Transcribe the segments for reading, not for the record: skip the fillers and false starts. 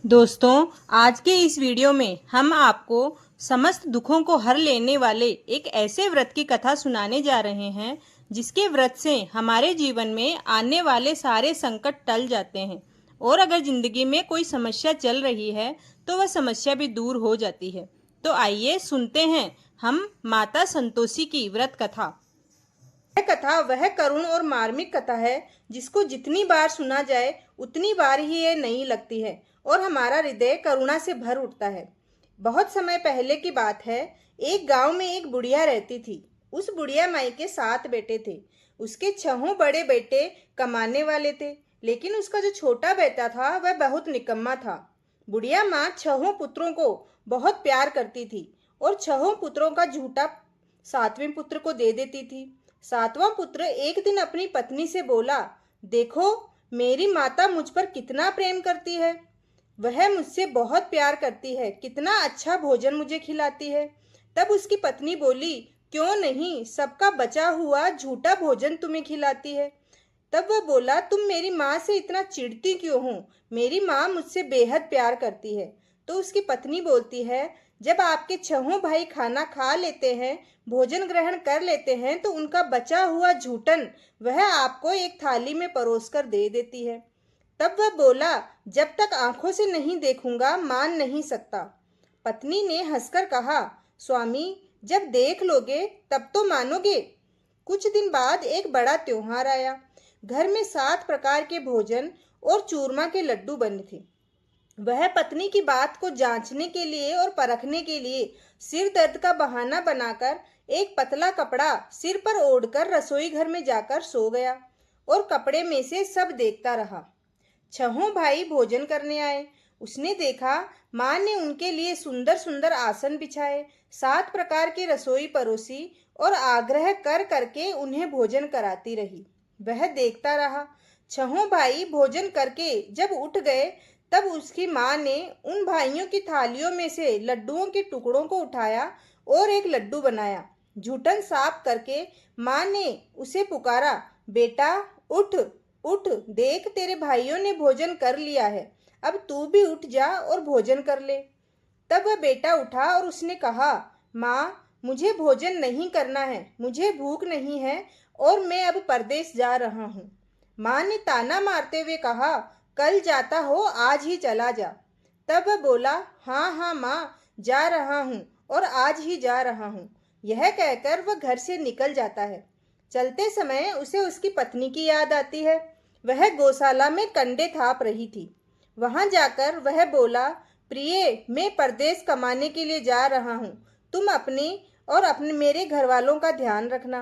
दोस्तों, आज के इस वीडियो में हम आपको समस्त दुखों को हर लेने वाले एक ऐसे व्रत की कथा सुनाने जा रहे हैं जिसके व्रत से हमारे जीवन में आने वाले सारे संकट टल जाते हैं और अगर जिंदगी में कोई समस्या चल रही है तो वह समस्या भी दूर हो जाती है। तो आइए सुनते हैं हम माता संतोषी की व्रत कथा। यह कथा वह करुण और मार्मिक कथा है जिसको जितनी बार सुना जाए उतनी बार ही ये नई लगती है और हमारा हृदय करुणा से भर उठता है। बहुत समय पहले की बात है। एक गांव में एक बुढ़िया रहती थी। उस बुढ़िया माई के 7 बेटे थे। उसके 6 बड़े बेटे कमाने वाले थे, लेकिन उसका जो छोटा बेटा था वह बहुत निकम्मा था। बुढ़िया माँ 6 पुत्रों को बहुत प्यार करती थी और 6 पुत्रों का झूठा 7वें पुत्र को दे देती थी। 7वां पुत्र एक दिन अपनी पत्नी से बोला, देखो मेरी माता मुझ पर कितना प्रेम करती है, वह मुझसे बहुत प्यार करती है, कितना अच्छा भोजन मुझे खिलाती है। तब उसकी पत्नी बोली, क्यों नहीं, सबका बचा हुआ झूठा भोजन तुम्हें खिलाती है। तब वह बोला, तुम मेरी माँ से इतना चिढ़ती क्यों हो, मेरी माँ मुझसे बेहद प्यार करती है। तो उसकी पत्नी बोलती है, जब आपके 6 भाई खाना खा लेते हैं, भोजन ग्रहण कर लेते हैं, तो उनका बचा हुआ झूठन वह आपको एक थाली में परोस कर दे देती है। तब वह बोला, जब तक आंखों से नहीं देखूंगा मान नहीं सकता। पत्नी ने हंसकर कहा, स्वामी जब देख लोगे तब तो मानोगे। कुछ दिन बाद एक बड़ा त्योहार आया। घर में 7 प्रकार के भोजन और चूरमा के लड्डू बने थे। वह पत्नी की बात को जांचने के लिए और परखने के लिए सिर दर्द का बहाना बनाकर एक पतला कपड़ा सिर पर ओढ़कर रसोई घर में जाकर सो गया और कपड़े में से सब देखता रहा। 6 भाई भोजन करने आए। उसने देखा माँ ने उनके लिए सुंदर सुंदर आसन बिछाए, 7 प्रकार की रसोई परोसी और आग्रह कर करके उन्हें भोजन कराती रही। वह देखता रहा। 6 भाई भोजन करके जब उठ गए तब उसकी माँ ने उन भाइयों की थालियों में से लड्डुओं के टुकड़ों को उठाया और एक लड्डू बनाया। झूठन साफ करके माँ ने उसे पुकारा, बेटा उठ उठ, देख तेरे भाइयों ने भोजन कर लिया है, अब तू भी उठ जा और भोजन कर ले। तब वह बेटा उठा और उसने कहा, माँ मुझे भोजन नहीं करना है, मुझे भूख नहीं है और मैं अब परदेश जा रहा हूँ। माँ ने ताना मारते हुए कहा, कल जाता हो आज ही चला जा। तब वह बोला, हाँ हाँ माँ जा रहा हूँ और आज ही जा रहा हूँ। यह कहकर वह घर से निकल जाता है। चलते समय उसे उसकी पत्नी की याद आती है। वह गौशाला में कंडे थाप रही थी। वहां जाकर वह बोला, प्रिय मैं परदेश कमाने के लिए जा रहा हूँ, तुम अपनी और अपने मेरे घर वालों का ध्यान रखना।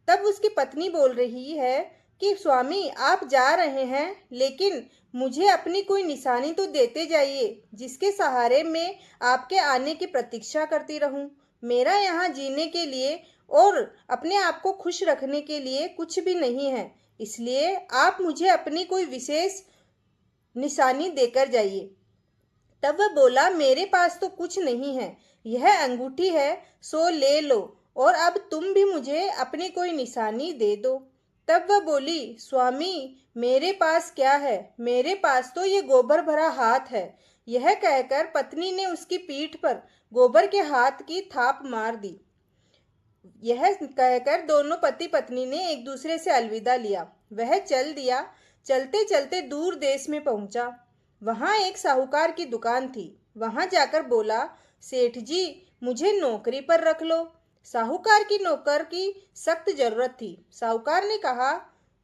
तब उसकी पत्नी बोल रही है कि स्वामी आप जा रहे हैं, लेकिन मुझे अपनी कोई निशानी तो देते जाइए जिसके सहारे मैं आपके आने की प्रतीक्षा करती रहूं। मेरा यहाँ जीने के लिए और अपने आप को खुश रखने के लिए कुछ भी नहीं है, इसलिए आप मुझे अपनी कोई विशेष निशानी देकर जाइए। तब वह बोला, मेरे पास तो कुछ नहीं है, यह अंगूठी है, सो ले लो और अब तुम भी मुझे अपनी कोई निशानी दे दो। तब वह बोली, स्वामी मेरे पास क्या है, मेरे पास तो ये गोबर भरा हाथ है। यह कहकर पत्नी ने उसकी पीठ पर गोबर के हाथ की थाप मार दी। यह कहकर दोनों पति पत्नी ने एक दूसरे से अलविदा लिया। वह चल दिया। चलते चलते दूर देश में पहुंचा। वहां एक साहूकार की दुकान थी। वहां जाकर बोला, सेठ जी मुझे नौकरी पर रख लो। साहूकार की नौकर की सख्त जरूरत थी। साहूकार ने कहा,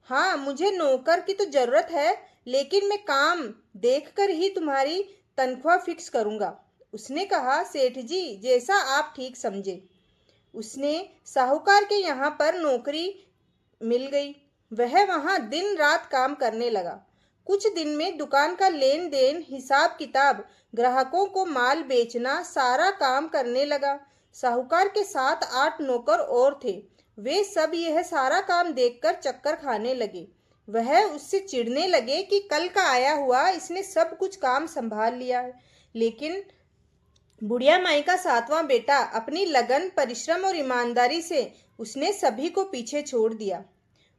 हाँ मुझे नौकर की तो जरूरत है, लेकिन मैं काम देखकर ही तुम्हारी तनख्वाह फिक्स करूंगा। उसने कहा, सेठ जी जैसा आप ठीक समझे। उसने साहूकार के यहाँ पर नौकरी मिल गई। वह वहाँ दिन रात काम करने लगा। कुछ दिन में दुकान का लेन देन, हिसाब किताब, ग्राहकों को माल बेचना, सारा काम करने लगा। साहूकार के 7-8 नौकर और थे। वे सब यह सारा काम देखकर चक्कर खाने लगे। वह उससे चिढ़ने लगे कि कल का आया हुआ इसने सब कुछ काम संभाल लिया है। लेकिन बुढ़िया माई का 7वां बेटा अपनी लगन, परिश्रम और ईमानदारी से उसने सभी को पीछे छोड़ दिया।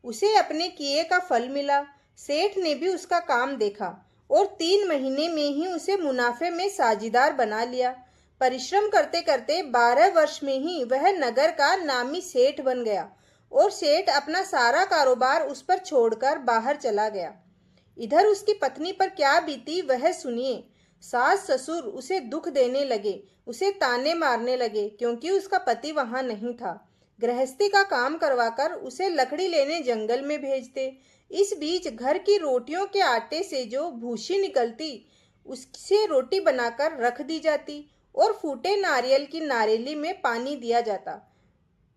उसे अपने किए का फल मिला। सेठ ने भी उसका काम देखा और 3 महीने में ही उसे मुनाफे में साझीदार बना लिया। परिश्रम करते करते 12 वर्ष में ही वह नगर का नामी सेठ बन गया और सेठ अपना सारा कारोबार उस पर छोड़कर बाहर चला गया। इधर उसकी पत्नी पर क्या बीती वह सुनिए। सास ससुर उसे दुख देने लगे, उसे ताने मारने लगे क्योंकि उसका पति वहां नहीं था। गृहस्थी का काम करवाकर उसे लकड़ी लेने जंगल में भेजते। इस बीच घर की रोटियों के आटे से जो भूसी निकलती उससे रोटी बनाकर रख दी जाती और फूटे नारियल की नारेली में पानी दिया जाता।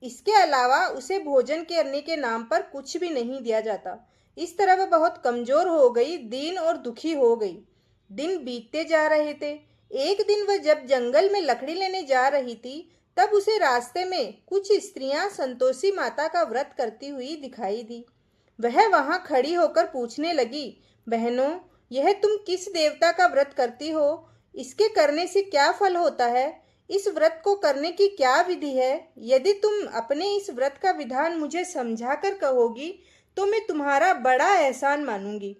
इसके अलावा उसे भोजन करने के नाम पर कुछ भी नहीं दिया जाता। इस तरह वह बहुत कमजोर हो गई, दीन और दुखी हो गई। दिन बीतते जा रहे थे। एक दिन वह जब जंगल में लकड़ी लेने जा रही थी, तब उसे रास्ते में कुछ स्त्रियां संतोषी माता का व्रत करती हुई दिखाई दी। वह वहां खड़ी होकर पूछने लगी, बहनों, यह तुम किस देवता का व्रत करती हो? इसके करने से क्या फल होता है? इस व्रत को करने की क्या विधि है? यदि तुम अपने इस व्रत का विधान मुझे समझाकर कहोगी तो मैं तुम्हारा बड़ा एहसान मानूंगी।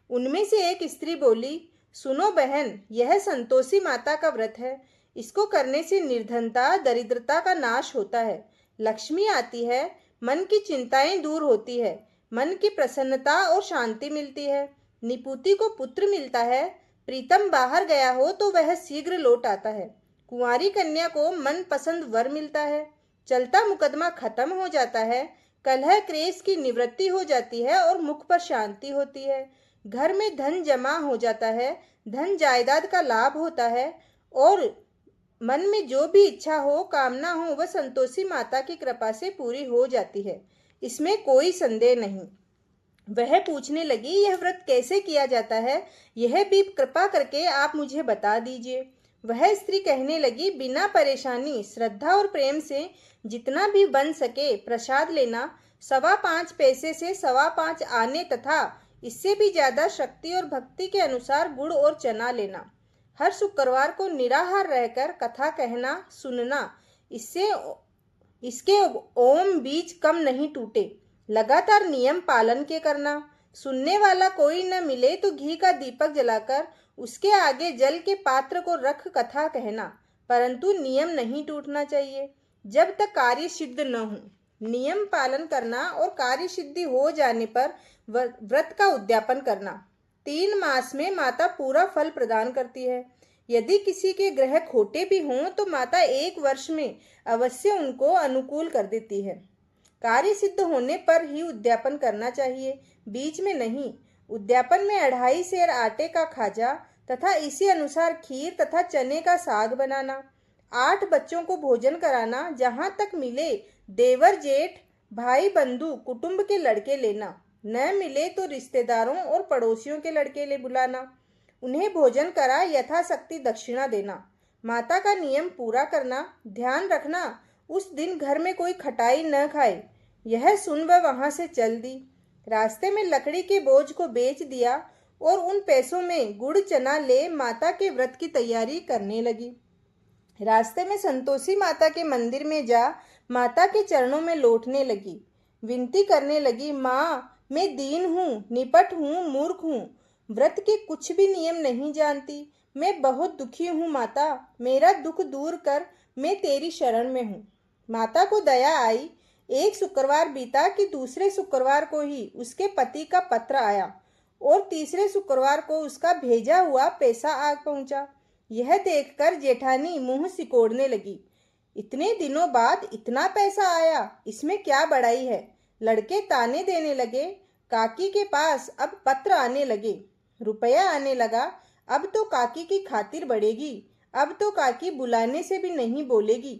उनमें से एक स्त्री बोली, सुनो बहन, यह संतोषी माता का व्रत है। इसको करने से निर्धनता, दरिद्रता का नाश होता है, लक्ष्मी आती है, मन की चिंताएं दूर होती है, मन की प्रसन्नता और शांति मिलती है, निपुति को पुत्र मिलता है, प्रीतम बाहर गया हो तो वह शीघ्र लौट आता है, कुंवारी कन्या को मन पसंद वर मिलता है, चलता मुकदमा खत्म हो जाता है, कलह क्लेश की निवृत्ति हो जाती है और मुख पर शांति होती है, घर में धन जमा हो जाता है, धन जायदाद का लाभ होता है और मन में जो भी इच्छा हो, कामना हो, वह संतोषी माता की कृपा से पूरी हो जाती है। इसमें कोई संदेह नहीं। वह पूछने लगी, यह व्रत कैसे किया जाता है? यह भी कृपा करके आप मुझे बता दीजिए। वह स्त्री कहने लगी, बिना परेशानी, श्रद्धा और प्रेम से जितना भी बन सके प्रसाद लेना, 5.25 पैसे से 5.25 आने तथा इससे भी ज्यादा शक्ति और भक्ति के अनुसार गुड़ और चना लेना। हर शुक्रवार को निराहार रहकर कथा कहना, सुनना, इसके ओम बीज कम नहीं टूटे। लगातार नियम पालन के करना। सुनने वाला कोई न मिले तो घी का दीपक जलाकर उसके आगे जल के पात्र को रख कथा कहना, परंतु नियम नहीं टूटना चाहिए जब तक कार्य सिद्ध न हो। नियम पालन करना और कार्य सिद्धि हो जाने पर व्रत का उद्यापन करना। 3 मास में माता पूरा फल प्रदान करती है। यदि किसी के ग्रह खोटे भी हों तो माता 1 वर्ष में अवश्य उनको अनुकूल कर देती है। कार्य सिद्ध होने पर ही उद्यापन करना चाहिए, बीच में नहीं। उद्यापन में 2.5 सेर आटे का खाजा तथा इसी अनुसार खीर तथा चने का साग बनाना। 8 बच्चों को भोजन कराना, जहां तक मिले देवर जेठ भाई बंधु कुटुंब के लड़के लेना, न मिले तो रिश्तेदारों और पड़ोसियों के लड़के ले बुलाना। उन्हें भोजन करा यथाशक्ति दक्षिणा देना। माता का नियम पूरा करना। ध्यान रखना उस दिन घर में कोई खटाई न खाए। यह सुन वह वहां से चल दी। रास्ते में लकड़ी के बोझ को बेच दिया और उन पैसों में गुड़ चना ले माता के व्रत की तैयारी करने लगी। रास्ते में संतोषी माता के मंदिर में जा माता के चरणों में लौटने लगी। विनती करने लगी, माँ, मैं दीन हूँ, निपट हूँ, मूर्ख हूँ, व्रत के कुछ भी नियम नहीं जानती। मैं बहुत दुखी हूँ माता, मेरा दुख दूर कर, मैं तेरी शरण में हूँ। माता को दया आई। एक शुक्रवार बीता कि दूसरे शुक्रवार को ही उसके पति का पत्र आया और तीसरे शुक्रवार को उसका भेजा हुआ पैसा आ पहुंचा। यह देखकर जेठानी मुंह सिकोड़ने लगी। इतने दिनों बाद इतना पैसा आया, इसमें क्या बड़ाई है? लड़के ताने देने लगे। काकी के पास अब पत्र आने लगे, रुपया आने लगा। अब तो काकी की खातिर बढ़ेगी, अब तो काकी बुलाने से भी नहीं बोलेगी।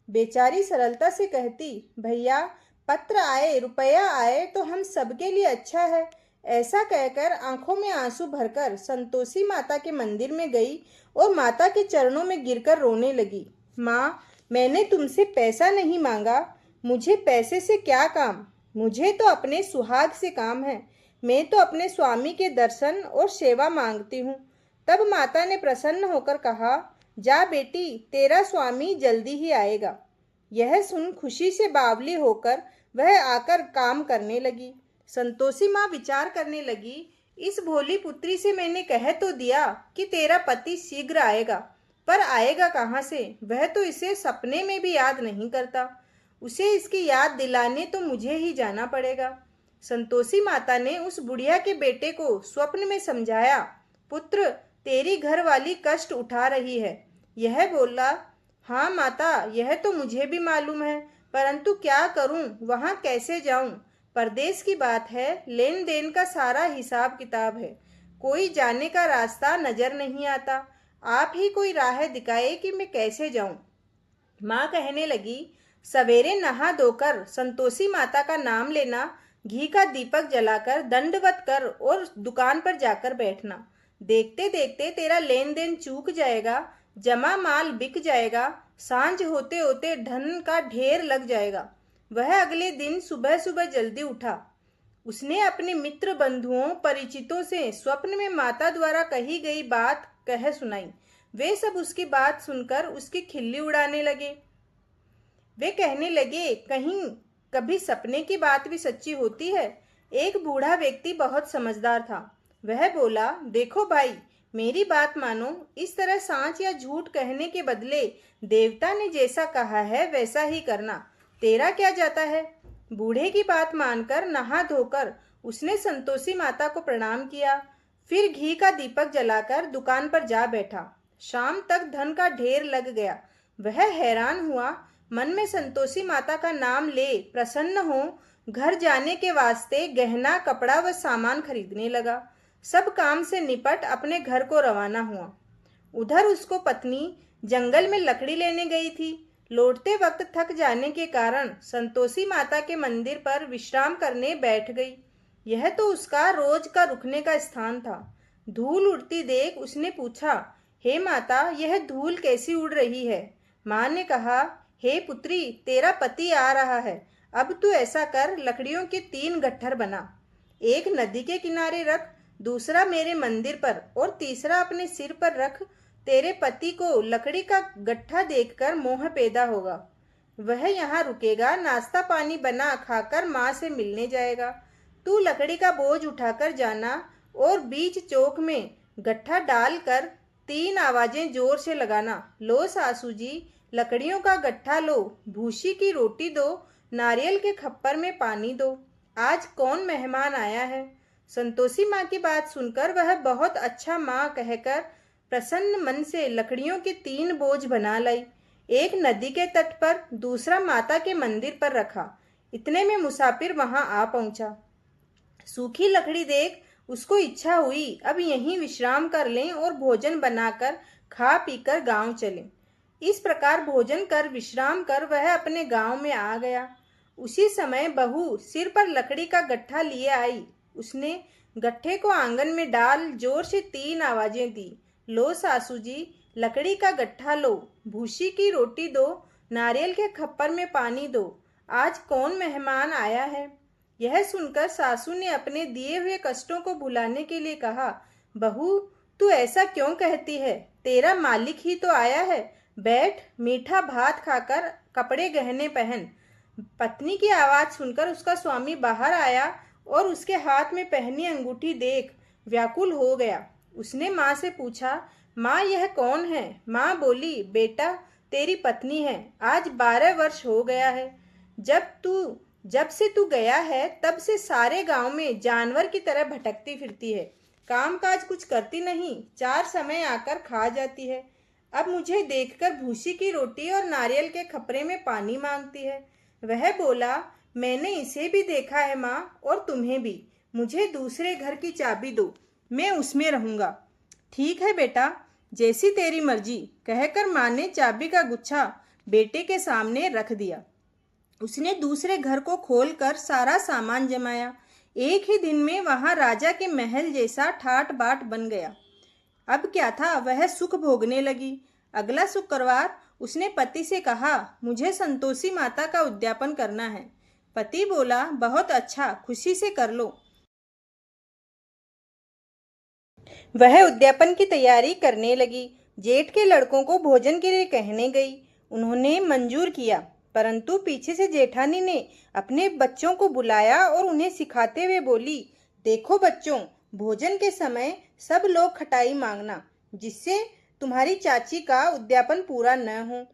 बेचारी सरलता से कहती, भैया, पत्र आए, रुपया आए तो हम सबके लिए अच्छा है। ऐसा कहकर आंखों में आंसू भरकर संतोषी माता के मंदिर में गई और माता के चरणों में गिरकर रोने लगी। माँ, मैंने तुमसे पैसा नहीं मांगा, मुझे पैसे से क्या काम? मुझे तो अपने सुहाग से काम है। मैं तो अपने स्वामी के दर्शन और सेवा मांगती हूँ। तब माता ने प्रसन्न होकर कहा, जा बेटी, तेरा स्वामी जल्दी ही आएगा। यह सुन खुशी से बावली होकर वह आकर काम करने लगी। संतोषी माँ विचार करने लगी, इस भोली पुत्री से मैंने कह तो दिया कि तेरा पति शीघ्र आएगा, पर आएगा कहाँ से? वह तो इसे सपने में भी याद नहीं करता। उसे इसकी याद दिलाने तो मुझे ही जाना पड़ेगा। संतोषी माता ने उस बुढ़िया के बेटे को स्वप्न में समझाया, पुत्र, तेरी घरवाली कष्ट उठा रही है। यह बोला, हाँ माता, यह तो मुझे भी मालूम है, परंतु क्या करूं, वहां कैसे जाऊं? परदेश की बात है, लेन देन का सारा हिसाब किताब है, कोई जाने का रास्ता नजर नहीं आता। आप ही कोई राह दिखाए कि मैं कैसे जाऊं। माँ कहने लगी, सवेरे नहा धोकर संतोषी माता का नाम लेना, घी का दीपक जलाकर दंडवत कर और दुकान पर जाकर बैठना। देखते देखते तेरा लेन देन चूक जाएगा, जमा माल बिक जाएगा, सांझ होते होते धन का ढेर लग जाएगा। वह अगले दिन सुबह सुबह जल्दी उठा। उसने अपने मित्र बंधुओं परिचितों से स्वप्न में माता द्वारा कही गई बात कह सुनाई। वे सब उसकी बात सुनकर उसकी खिल्ली उड़ाने लगे। वे कहने लगे, कहीं कभी सपने की बात भी सच्ची होती है। एक बूढ़ा व्यक्ति बहुत समझदार था। वह बोला, देखो भाई, मेरी बात मानो, इस तरह सांच या झूठ कहने के बदले देवता ने जैसा कहा है वैसा ही करना। तेरा क्या जाता है? बूढ़े की बात मानकर नहा धोकर उसने संतोषी माता को प्रणाम किया, फिर घी का दीपक जलाकर दुकान पर जा बैठा। शाम तक धन का ढेर लग गया। वह हैरान हुआ, मन में संतोषी माता का नाम ले प्रसन्न हो घर जाने के वास्ते गहना कपड़ा व सामान खरीदने लगा। सब काम से निपट अपने घर को रवाना हुआ। उधर उसको पत्नी जंगल में लकड़ी लेने गई थी। लौटते वक्त थक जाने के कारण संतोषी माता के मंदिर पर विश्राम करने बैठ गई। यह तो उसका रोज का रुकने का स्थान था। धूल उड़ती देख उसने पूछा, हे माता, यह धूल कैसी उड़ रही है? माँ ने कहा, हे पुत्री, तेरा पति आ रहा है। अब तू ऐसा कर, लकड़ियों के 3 गट्ठर बना, एक नदी के किनारे रख, दूसरा मेरे मंदिर पर और तीसरा अपने सिर पर रख। तेरे पति को लकड़ी का गट्ठा देखकर मोह पैदा होगा। वह यहाँ रुकेगा, नाश्ता पानी बना खाकर माँ से मिलने जाएगा। तू लकड़ी का बोझ उठाकर जाना और बीच चौक में गट्ठा डालकर 3 आवाजें जोर से लगाना, लो सासू जी, लकड़ियों का गट्ठा लो, भूसी की रोटी दो, नारियल के खप्पर में पानी दो। आज कौन मेहमान आया है? संतोषी माँ की बात सुनकर वह बहुत अच्छा माँ कहकर प्रसन्न मन से लकड़ियों के 3 बोझ बना लाई। एक नदी के तट पर, दूसरा माता के मंदिर पर रखा। इतने में मुसाफिर वहां आ पहुंचा। सूखी लकड़ी देख उसको इच्छा हुई, अब यहीं विश्राम कर लें और भोजन बनाकर खा पीकर गांव चलें। इस प्रकार भोजन कर विश्राम कर वह अपने गांव में आ गया। उसी समय बहू सिर पर लकड़ी का गट्ठा लिए आई। उसने गट्ठे को आंगन में डाल जोर से 3 आवाजें दी, लो सासू जी, लकड़ी का गट्ठा लो, भूसी की रोटी दो, नारियल के खप्पर में पानी दो। आज कौन मेहमान आया है? यह सुनकर सासू ने अपने दिए हुए कष्टों को भुलाने के लिए कहा, बहू, तू ऐसा क्यों कहती है? तेरा मालिक ही तो आया है। बैठ, मीठा भात खाकर कपड़े गहने पहन। पत्नी की आवाज सुनकर उसका स्वामी बाहर आया और उसके हाथ में पहनी अंगूठी देख व्याकुल हो गया। उसने माँ से पूछा, माँ, यह कौन है? माँ बोली, बेटा, तेरी पत्नी है। आज 12 वर्ष हो गया है। जब से तू गया है तब से सारे गांव में जानवर की तरह भटकती फिरती है। काम काज कुछ करती नहीं, 4 समय आकर खा जाती है। अब मुझे देखकर भूसी की रोटी और नारियल के खपरे में पानी मांगती है। वह बोला, मैंने इसे भी देखा है माँ, और तुम्हें भी। मुझे दूसरे घर की चाबी दो, मैं उसमें रहूंगा। ठीक है बेटा, जैसी तेरी मर्जी, कहकर माँ ने चाबी का गुच्छा बेटे के सामने रख दिया। उसने दूसरे घर को खोलकर सारा सामान जमाया। एक ही दिन में वहां राजा के महल जैसा ठाट बाट बन गया। अब क्या था, वह सुख भोगने लगी। अगला शुक्रवार उसने पति से कहा, मुझे संतोषी माता का उद्यापन करना है। पति बोला, बहुत अच्छा, खुशी से कर लो। वह उद्यापन की तैयारी करने लगी। जेठ के लड़कों को भोजन के लिए कहने गई। उन्होंने मंजूर किया, परंतु पीछे से जेठानी ने अपने बच्चों को बुलाया और उन्हें सिखाते हुए बोली, देखो बच्चों, भोजन के समय सब लोग खटाई मांगना, जिससे तुम्हारी चाची का उद्यापन पूरा न हो।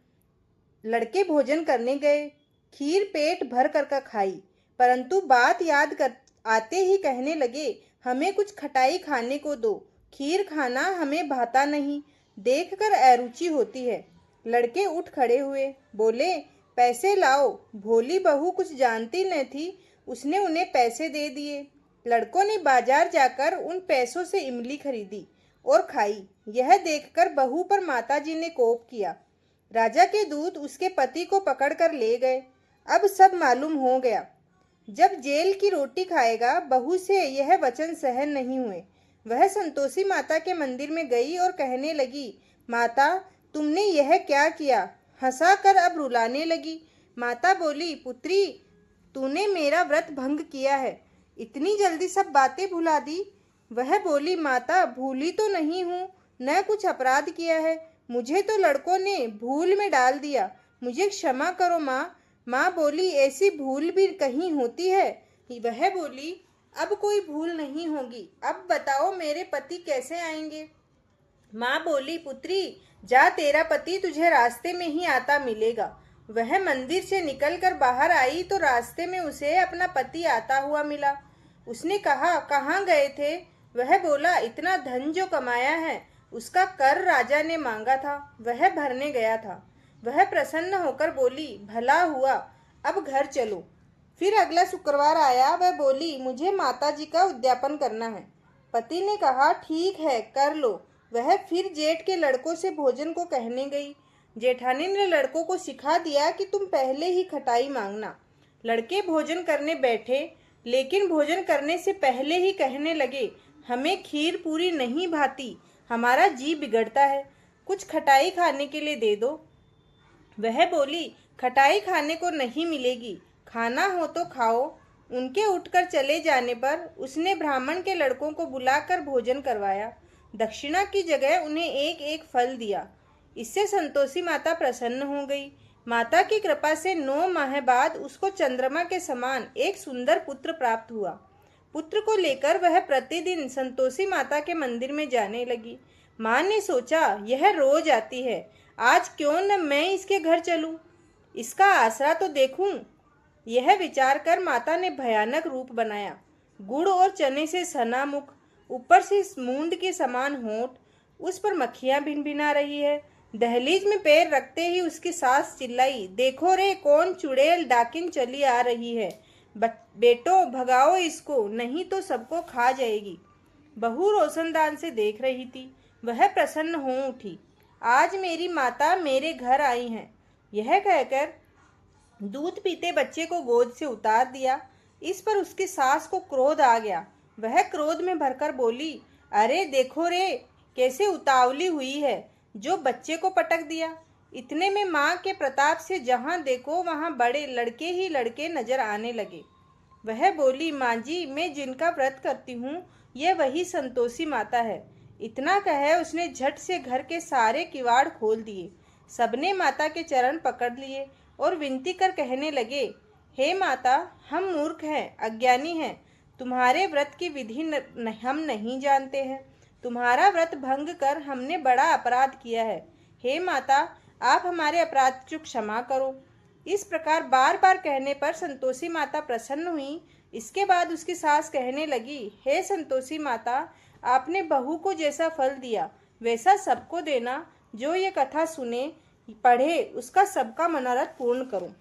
लड़के भोजन करने गए। खीर पेट भर कर खाई, परंतु बात याद कर आते ही कहने लगे, हमें कुछ खटाई खाने को दो, खीर खाना हमें भाता नहीं, देखकर अरुचि होती है। लड़के उठ खड़े हुए, बोले, पैसे लाओ। भोली बहू कुछ जानती न थी, उसने उन्हें पैसे दे दिए। लड़कों ने बाजार जाकर उन पैसों से इमली खरीदी और खाई। यह देखकर बहू पर माताजी ने कोप किया। राजा के दूत उसके पति को पकड़कर ले गए। अब सब मालूम हो गया। जब जेल की रोटी खाएगा, बहू से यह वचन सहन नहीं हुए। वह संतोषी माता के मंदिर में गई और कहने लगी, माता, तुमने यह क्या किया? हंसा कर अब रुलाने लगी। माता बोली, पुत्री, तूने मेरा व्रत भंग किया है, इतनी जल्दी सब बातें भुला दी। वह बोली, माता, भूली तो नहीं हूँ, न कुछ अपराध किया है, मुझे तो लड़कों ने भूल में डाल दिया, मुझे क्षमा करो माँ। माँ बोली, ऐसी भूल भी कहीं होती है? वह बोली, अब कोई भूल नहीं होगी, अब बताओ मेरे पति कैसे आएंगे? माँ बोली, पुत्री, जा, तेरा पति तुझे रास्ते में ही आता मिलेगा। वह मंदिर से निकलकर बाहर आई तो रास्ते में उसे अपना पति आता हुआ मिला। उसने कहा, कहाँ गए थे? वह बोला, इतना धन जो कमाया है उसका कर राजा ने मांगा था, वह भरने गया था। वह प्रसन्न होकर बोली, भला हुआ, अब घर चलो। फिर अगला शुक्रवार आया। वह बोली, मुझे माताजी का उद्यापन करना है। पति ने कहा, ठीक है, कर लो। वह फिर जेठ के लड़कों से भोजन को कहने गई। जेठानी ने लड़कों को सिखा दिया कि तुम पहले ही खटाई मांगना। लड़के भोजन करने बैठे, लेकिन भोजन करने से पहले ही कहने लगे, हमें खीर पूरी नहीं भाती, हमारा जी बिगड़ता है, कुछ खटाई खाने के लिए दे दो। वह बोली, खटाई खाने को नहीं मिलेगी, खाना हो तो खाओ। उनके उठकर चले जाने पर उसने ब्राह्मण के लड़कों को बुलाकर भोजन करवाया। दक्षिणा की जगह उन्हें एक एक फल दिया। इससे संतोषी माता प्रसन्न हो गई। माता की कृपा से 9 माह बाद उसको चंद्रमा के समान एक सुंदर पुत्र प्राप्त हुआ। पुत्र को लेकर वह प्रतिदिन संतोषी माता के मंदिर में जाने लगी। माँ ने सोचा, यह रोज आती है, आज क्यों न मैं इसके घर चलूं, इसका आसरा तो देखूं। यह विचार कर माता ने भयानक रूप बनाया। गुड़ और चने से सना मुख, ऊपर से मूंद के समान होंठ, उस पर मक्खियां भिनभिना रही है। दहलीज में पैर रखते ही उसकी सास चिल्लाई, देखो रे, कौन चुड़ैल डाकिन चली आ रही है, बेटो भगाओ इसको, नहीं तो सबको खा जाएगी। बहू रोशनदान से देख रही थी। वह प्रसन्न हो उठी, आज मेरी माता मेरे घर आई हैं। यह कहकर दूध पीते बच्चे को गोद से उतार दिया। इस पर उसकी सास को क्रोध आ गया। वह क्रोध में भरकर बोली, अरे देखो रे, कैसे उतावली हुई है, जो बच्चे को पटक दिया। इतने में माँ के प्रताप से जहाँ देखो वहाँ बड़े लड़के ही लड़के नजर आने लगे। वह बोली, माँ जी, मैं जिनका व्रत करती हूँ यह वही संतोषी माता है। इतना कहे उसने झट से घर के सारे किवाड़ खोल दिए। सबने माता के चरण पकड़ लिए और विनती कर कहने लगे, हे माता, हम मूर्ख हैं, अज्ञानी हैं, तुम्हारे व्रत की विधि हम नहीं जानते हैं। तुम्हारा व्रत भंग कर हमने बड़ा अपराध किया है। हे माता, आप हमारे अपराध को क्षमा करो। इस प्रकार बार बार कहने पर संतोषी माता प्रसन्न हुई। इसके बाद उसकी सास कहने लगी, हे संतोषी माता, आपने बहू को जैसा फल दिया वैसा सबको देना। जो ये कथा सुने पढ़े उसका सबका मनोरथ पूर्ण करो।